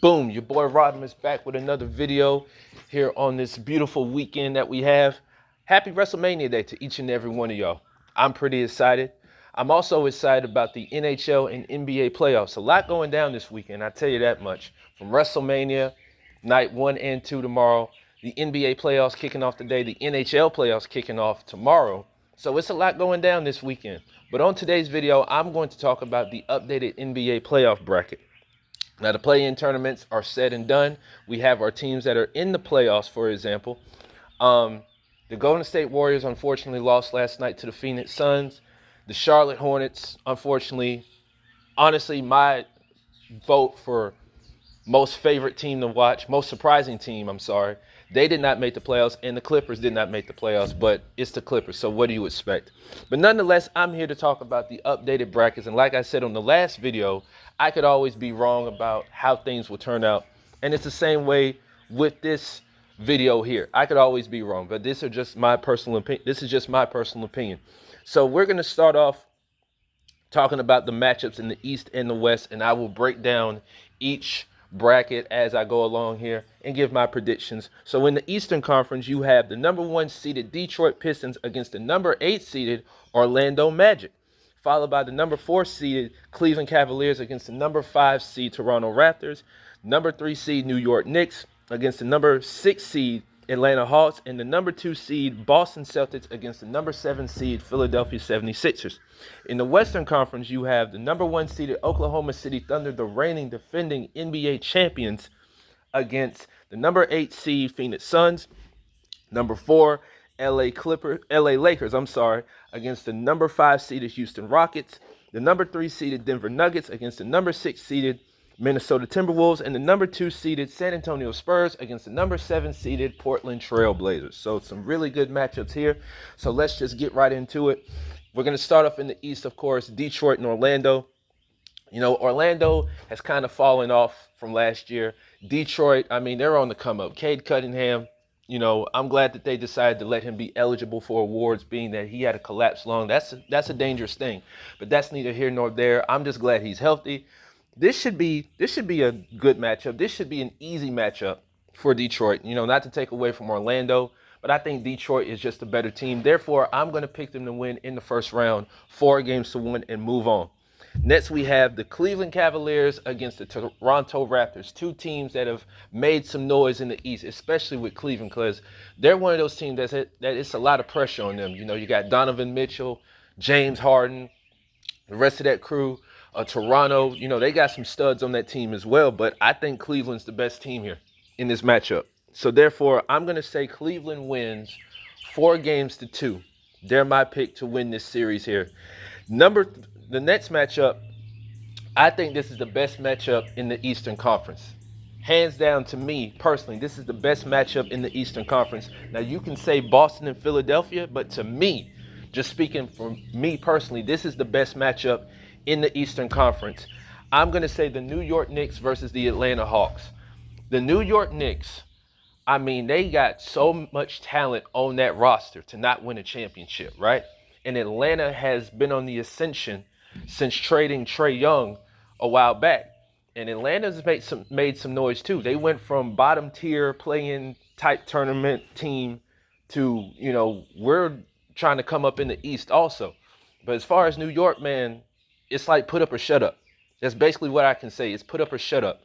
Boom, your boy Rodimus back with another video here on this beautiful weekend that we have. Happy WrestleMania Day to each and every one of y'all. I'm pretty excited. I'm also excited about the NHL and NBA playoffs. A lot going down this weekend, I tell you that much. From WrestleMania, night 1 and 2 tomorrow, the NBA playoffs kicking off today, the NHL playoffs kicking off tomorrow. So it's a lot going down this weekend. But on today's video, I'm going to talk about the updated NBA playoff bracket. Now, the play-in tournaments are said and done. We have our teams that are in the playoffs, for example. The Golden State Warriors, unfortunately, lost last night to the Phoenix Suns. The Charlotte Hornets, unfortunately, honestly, my vote for most favorite team to watch, most surprising team, I'm sorry, they did not make the playoffs, and the Clippers did not make the playoffs, but it's the Clippers, so what do you expect? But nonetheless, I'm here to talk about the updated brackets, and like I said on the last video, I could always be wrong about how things will turn out, and it's the same way with this video here. I could always be wrong, but this is just my personal opinion. So we're going to start off talking about the matchups in the East and the West, and I will break down each bracket as I go along here and give my predictions. So in the Eastern Conference, you have the number 1 seeded Detroit Pistons against the number 8 seeded Orlando Magic, followed by the number 4 seeded Cleveland Cavaliers against the number 5 seed Toronto Raptors, number 3 seed New York Knicks against the number 6 seed Atlanta Hawks, and the number 2 seed Boston Celtics against the number 7 seed Philadelphia 76ers. In the Western Conference, you have the number 1 seeded Oklahoma City Thunder, the reigning defending NBA champions, against the number 8 seed Phoenix Suns, number 4 LA Lakers, against the number 5 seeded Houston Rockets, the number 3 seeded Denver Nuggets against the number 6 seeded Minnesota Timberwolves, and the number 2 seeded San Antonio Spurs against the number 7 seeded Portland Trail Blazers. So some really good matchups here. So let's just get right into it. We're going to start off in the East, of course, Detroit and Orlando. You know, Orlando has kind of fallen off from last year. Detroit, I mean, they're on the come up. Cade Cunningham, you know, I'm glad that they decided to let him be eligible for awards, being that he had a collapsed lung. That's a dangerous thing, but that's neither here nor there. I'm just glad he's healthy. This should be a good matchup. This should be an easy matchup for Detroit. You know, not to take away from Orlando, but I think Detroit is just a better team. Therefore, I'm going to pick them to win in the first round, 4-1 and move on. Next, we have the Cleveland Cavaliers against the Toronto Raptors, two teams that have made some noise in the East, especially with Cleveland, because they're one of those teams that it's a lot of pressure on them. You know, you got Donovan Mitchell, James Harden, the rest of that crew. Toronto, you know, they got some studs on that team as well, but I think Cleveland's the best team here in this matchup. So therefore, I'm going to say Cleveland wins 4-2. They're my pick to win this series here. The next matchup, I think this is the best matchup in the Eastern Conference. Hands down, to me personally, this is the best matchup in the Eastern Conference. Now, you can say Boston and Philadelphia, but to me, just speaking for me personally, this is the best matchup in the Eastern Conference. I'm going to say the New York Knicks versus the Atlanta Hawks. The New York Knicks, I mean, they got so much talent on that roster to not win a championship, right? And Atlanta has been on the ascension since trading Trae Young a while back. And Atlanta's made some noise too. They went from bottom tier playing type tournament team to, you know, we're trying to come up in the East also. But as far as New York, man, it's like put up or shut up. That's basically what I can say. It's put up or shut up.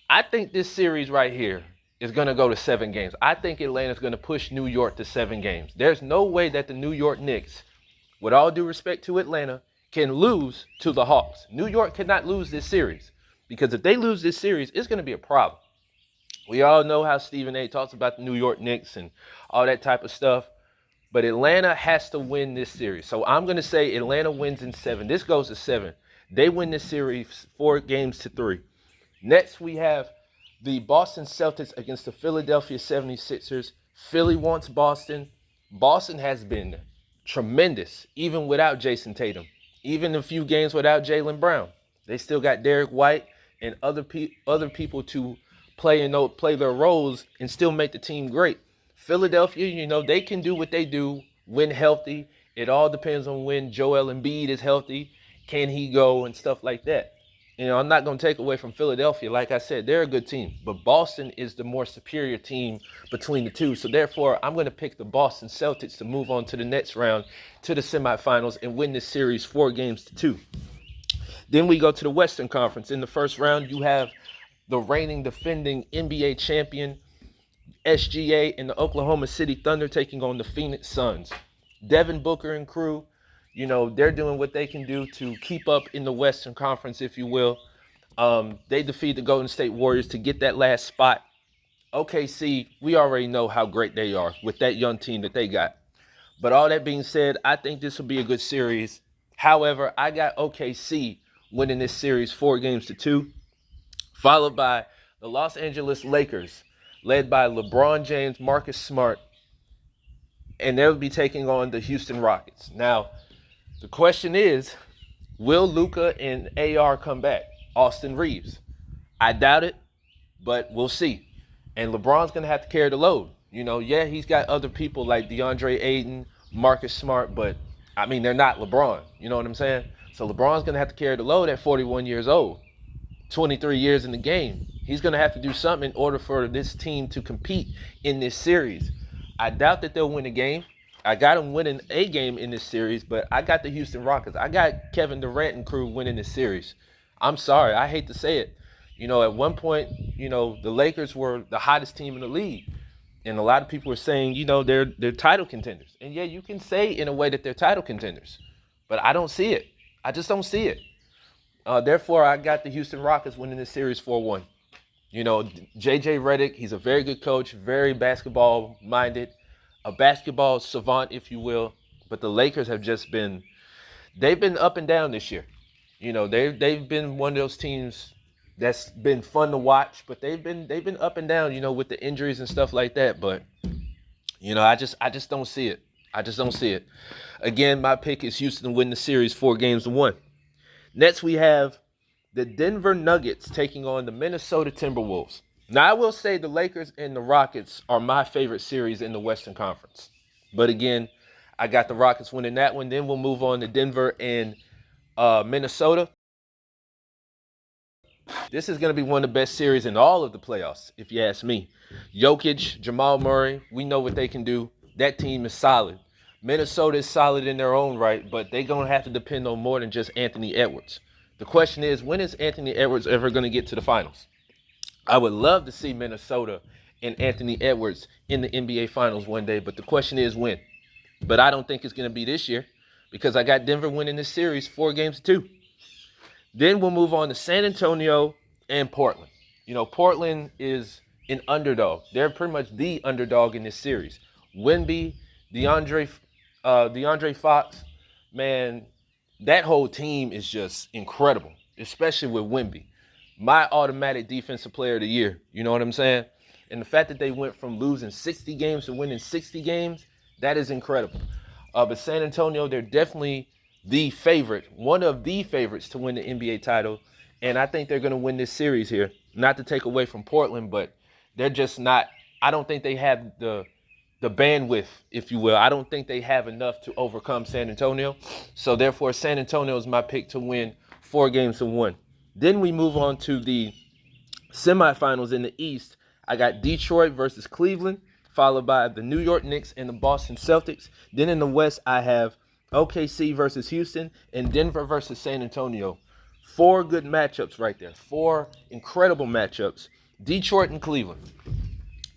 I think this series right here is going to go to 7 games. I think Atlanta's going to push New York to 7 games. There's no way that the New York Knicks, with all due respect to Atlanta, can lose to the Hawks. New York cannot lose this series, because if they lose this series, it's going to be a problem. We all know how Stephen A. talks about the New York Knicks and all that type of stuff. But Atlanta has to win this series. So I'm going to say Atlanta wins in 7. This goes to 7. They win this series 4-3. Next, we have the Boston Celtics against the Philadelphia 76ers. Philly wants Boston. Boston has been tremendous, even without Jason Tatum. Even a few games without Jaylen Brown. They still got Derek White and other people to play their roles and still make the team great. Philadelphia, you know, they can do what they do when healthy. It all depends on when Joel Embiid is healthy. Can he go and stuff like that? I'm not going to take away from Philadelphia. Like I said, they're a good team, but Boston is the more superior team between the two. So therefore, I'm going to pick the Boston Celtics to move on to the next round, to the semifinals, and win this series 4-2. Then we go to the Western Conference. In the first round, you have the reigning defending NBA champion SGA and the Oklahoma City Thunder taking on the Phoenix Suns. Devin Booker and crew, they're doing what they can do to keep up in the Western Conference, if you will. They defeat the Golden State Warriors to get that last spot. OKC, we already know how great they are with that young team that they got. But all that being said, I think this will be a good series. However, I got OKC winning this series 4-2, followed by the Los Angeles Lakers, led by LeBron James, Marcus Smart, and they'll be taking on the Houston Rockets. Now, the question is, will Luka and AR come back? Austin Reeves. I doubt it, but we'll see. And LeBron's going to have to carry the load. He's got other people like DeAndre Ayton, Marcus Smart, but, they're not LeBron. You know what I'm saying? So LeBron's going to have to carry the load at 41 years old, 23 years in the game. He's going to have to do something in order for this team to compete in this series. I doubt that they'll win a game. I got them winning a game in this series, but I got the Houston Rockets. I got Kevin Durant and crew winning this series. I'm sorry. I hate to say it. At one point, the Lakers were the hottest team in the league. And a lot of people are saying, they're title contenders. And yeah, you can say in a way that they're title contenders. But I don't see it. I just don't see it. Therefore, I got the Houston Rockets winning this series 4-1. JJ Redick, he's a very good coach, very basketball-minded, a basketball savant, if you will. But the Lakers have they've been up and down this year. They've been one of those teams that's been fun to watch, but they've been up and down, with the injuries and stuff like that. But, I just don't see it. I just don't see it. Again, my pick is Houston to win the series 4-1. Next, we have the Denver Nuggets taking on the Minnesota Timberwolves. Now, I will say the Lakers and the Rockets are my favorite series in the Western Conference. But again, I got the Rockets winning that one. Then we'll move on to Denver and Minnesota. This is going to be one of the best series in all of the playoffs, if you ask me. Jokic, Jamal Murray, we know what they can do. That team is solid. Minnesota is solid in their own right, but they're going to have to depend on more than just Anthony Edwards. The question is, when is Anthony Edwards ever going to get to the finals? I would love to see Minnesota and Anthony Edwards in the NBA Finals one day, but the question is when. But I don't think it's going to be this year because I got Denver winning this series 4-2. Then we'll move on to San Antonio and Portland. Portland is an underdog. They're pretty much the underdog in this series. Wemby, DeAndre Fox, man, that whole team is just incredible, especially with Wemby. My automatic defensive player of the year, you know what I'm saying? And the fact that they went from losing 60 games to winning 60 games, that is incredible. But San Antonio, they're definitely the favorite, one of the favorites to win the NBA title. And I think they're going to win this series here. Not to take away from Portland, but they're just not, I don't think they have the bandwidth, if you will. I don't think they have enough to overcome San Antonio. So therefore, San Antonio is my pick to win 4-1. Then we move on to the semifinals in the East. I got Detroit versus Cleveland, followed by the New York Knicks and the Boston Celtics. Then in the West, I have OKC versus Houston and Denver versus San Antonio. 4 good matchups right there. 4 incredible matchups. Detroit and Cleveland.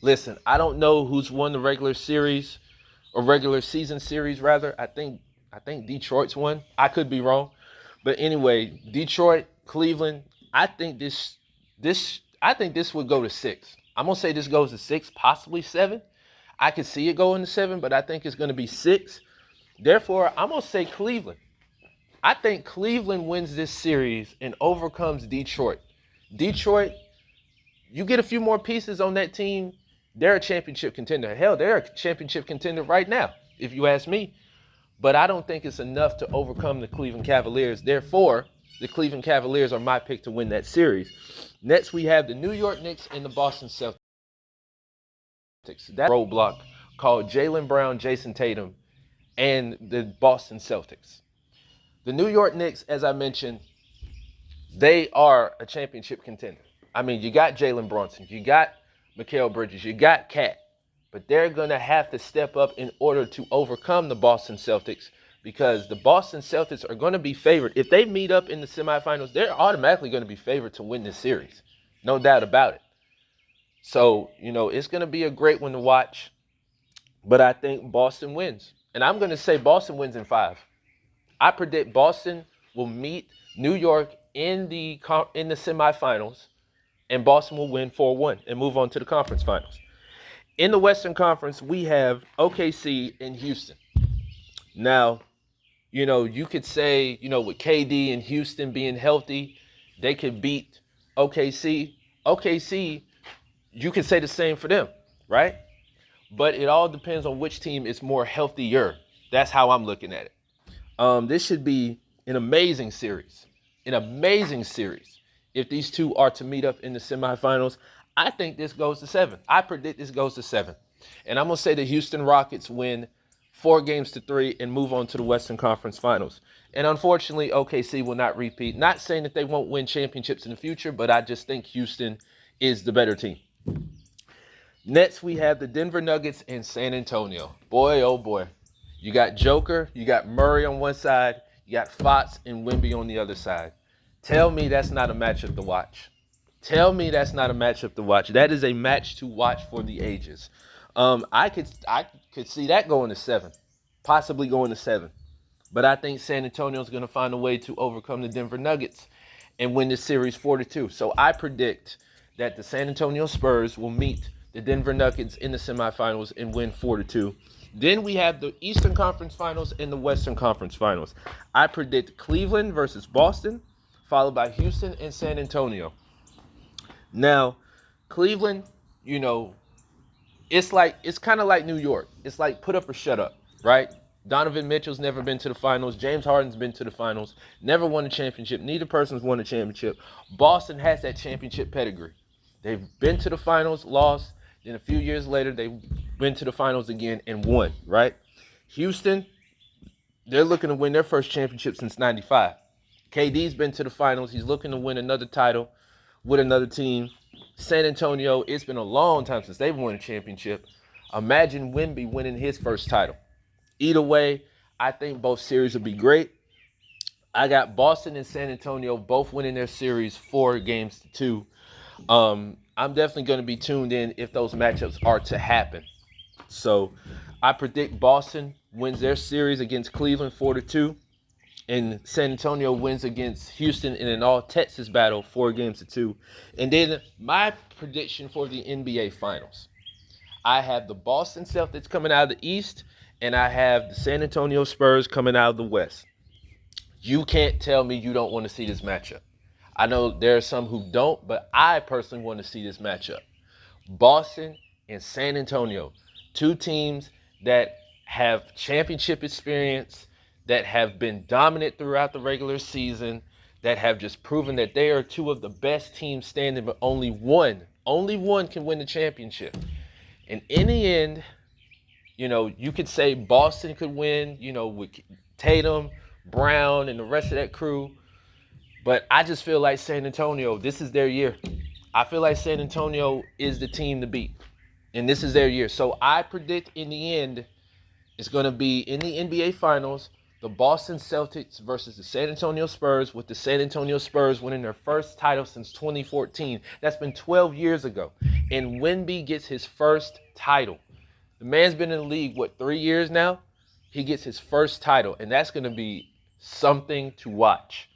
Listen, I don't know who's won the regular series or regular season series rather. I think Detroit's won. I could be wrong. But anyway, Detroit, Cleveland, I think this would go to 6. I'm going to say this goes to 6, possibly 7. I could see it going to 7, but I think it's going to be 6. Therefore, I'm going to say Cleveland. I think Cleveland wins this series and overcomes Detroit. Detroit, you get a few more pieces on that team, they're a championship contender. Hell, they're a championship contender right now, if you ask me. But I don't think it's enough to overcome the Cleveland Cavaliers. Therefore, the Cleveland Cavaliers are my pick to win that series. Next, we have the New York Knicks and the Boston Celtics. That roadblock called Jaylen Brown, Jason Tatum, and the Boston Celtics. The New York Knicks, as I mentioned, they are a championship contender. I mean, you got Jalen Brunson, you got Mikal Bridges, you got Cat, but they're going to have to step up in order to overcome the Boston Celtics, because the Boston Celtics are going to be favored. If they meet up in the semifinals, they're automatically going to be favored to win this series. No doubt about it. So, it's going to be a great one to watch, but I think Boston wins. And I'm going to say Boston wins in 5. I predict Boston will meet New York in the semifinals, and Boston will win 4-1 and move on to the conference finals. In the Western Conference, we have OKC and Houston. Now, you could say, with KD and Houston being healthy, they could beat OKC. OKC, you could say the same for them, right? But it all depends on which team is more healthier. That's how I'm looking at it. This should be an amazing series. If these two are to meet up in the semifinals. I think this goes to 7. I predict this goes to 7. And I'm going to say the Houston Rockets win 4-3 and move on to the Western Conference Finals. And unfortunately, OKC will not repeat. Not saying that they won't win championships in the future, but I just think Houston is the better team. Next, we have the Denver Nuggets and San Antonio. Boy, oh boy. You got Joker, you got Murray on one side, you got Fox and Wemby on the other side. Tell me that's not a matchup to watch. That is a match to watch for the ages. I could see that going to 7, possibly going to 7. But I think San Antonio is going to find a way to overcome the Denver Nuggets and win this series 4-2. So I predict that the San Antonio Spurs will meet the Denver Nuggets in the semifinals and win 4-2. Then we have the Eastern Conference Finals and the Western Conference Finals. I predict Cleveland versus Boston, followed by Houston and San Antonio. Now, Cleveland, it's kind of like New York. It's like put up or shut up, right? Donovan Mitchell's never been to the finals. James Harden's been to the finals. Never won a championship. Neither person's won a championship. Boston has that championship pedigree. They've been to the finals, lost. Then a few years later, they went to the finals again and won, right? Houston, they're looking to win their first championship since 95. KD's been to the finals. He's looking to win another title with another team. San Antonio, it's been a long time since they've won a championship. Imagine Wemby winning his first title. Either way, I think both series will be great. I got Boston and San Antonio both winning their series 4-2. I'm definitely going to be tuned in if those matchups are to happen. So I predict Boston wins their series against Cleveland 4-2. And San Antonio wins against Houston in an all-Texas battle 4-2. And then my prediction for the NBA Finals. I have the Boston Celtics coming out of the East, and I have the San Antonio Spurs coming out of the West. You can't tell me you don't want to see this matchup. I know there are some who don't, but I personally want to see this matchup. Boston and San Antonio, two teams that have championship experience, that have been dominant throughout the regular season, that have just proven that they are two of the best teams standing, but only one can win the championship. And in the end, you could say Boston could win, with Tatum, Brown, and the rest of that crew. But I just feel like San Antonio, this is their year. I feel like San Antonio is the team to beat. And this is their year. So I predict in the end, it's going to be in the NBA Finals, the Boston Celtics versus the San Antonio Spurs, with the San Antonio Spurs winning their first title since 2014. That's been 12 years ago. And Wemby gets his first title. The man's been in the league, 3 years now? He gets his first title, and that's going to be something to watch.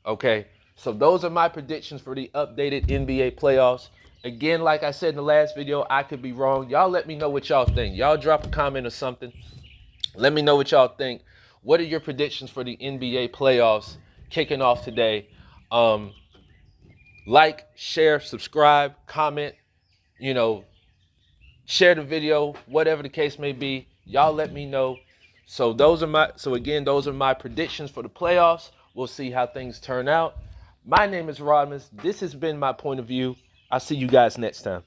Okay, so those are my predictions for the updated NBA playoffs. Again, like I said in the last video, I could be wrong. Y'all let me know what y'all think. Y'all drop a comment or something. Let me know what y'all think. What are your predictions for the NBA playoffs kicking off today? Like, share, subscribe, comment, share the video, whatever the case may be. Y'all let me know. So those are my predictions for the playoffs. We'll see how things turn out. My name is Rodimus. This has been my point of view. I'll see you guys next time.